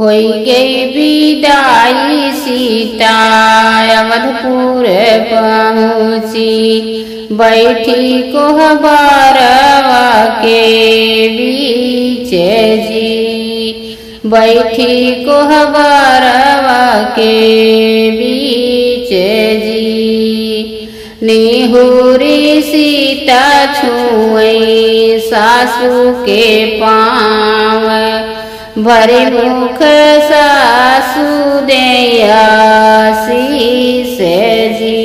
होई गई विदाई सीता अवधपुर पहुँची, बैठी कोहबरवा के बीच जी, बैठी कोहबरवा के बीच जी। निहुरी सीता छुई सासू के पाँव, भरे मुख सासू देया शीस जी,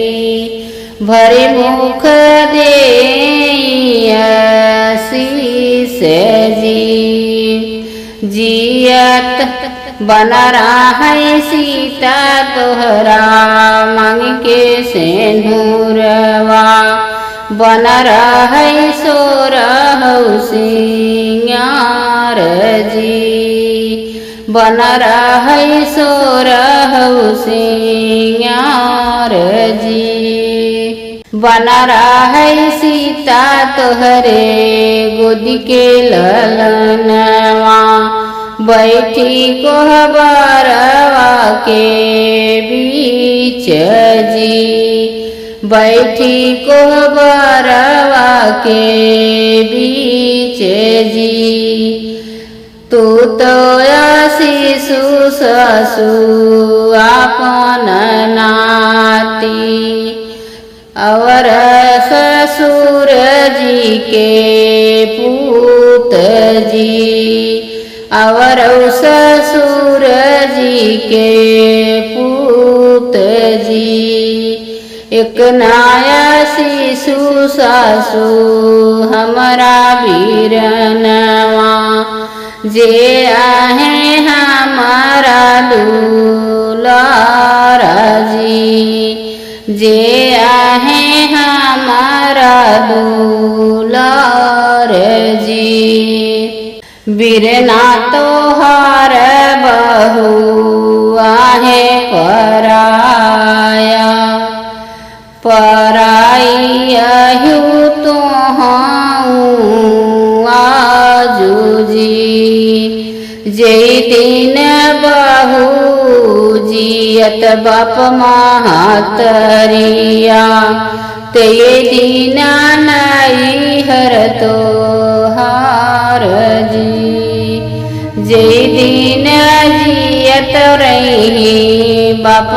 भरे मुख देया शीस जी। जियत बना रहा है सीता तोहरा मांग के सिंदूरवा, बना रहा है सोरहु सिंगार जी, बना रहा है सोरहु सिंगार जी। बना रहा है सीता तोहरे गोदी के ललनवा, बैठी कोहबरवा के बीच जी, बैठी कोहबरवा के बीच जी। तू तो शिशु ससु आपन नाती, और ससुर जी के पूत जी, और ससुर जी के पूत जी। एक नया शिशु सासु हमारा वीरनवा, जे आहे हमारा दुलारा जी, जे आहे हमारा दुलार जी। वीरना तोहार बहू आहे पराया, पराइयहु तोहूँ आजू जी। जे दिन बहू जियत बाप महतरिया, ते दिन नैहर तोहार जी। जे दिन जियत रही बाप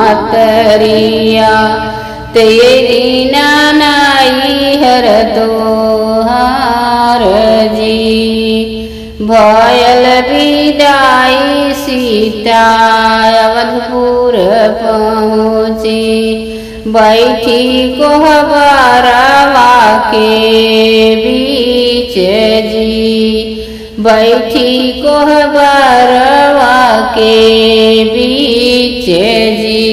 महतरिया, ते दिन नैहर तोहार जी। भयल विदाई सीता अवधपुर पहुँची, बैठी कोहबरवा के बीच जी, बैठी कोहबरवा के बीच जी।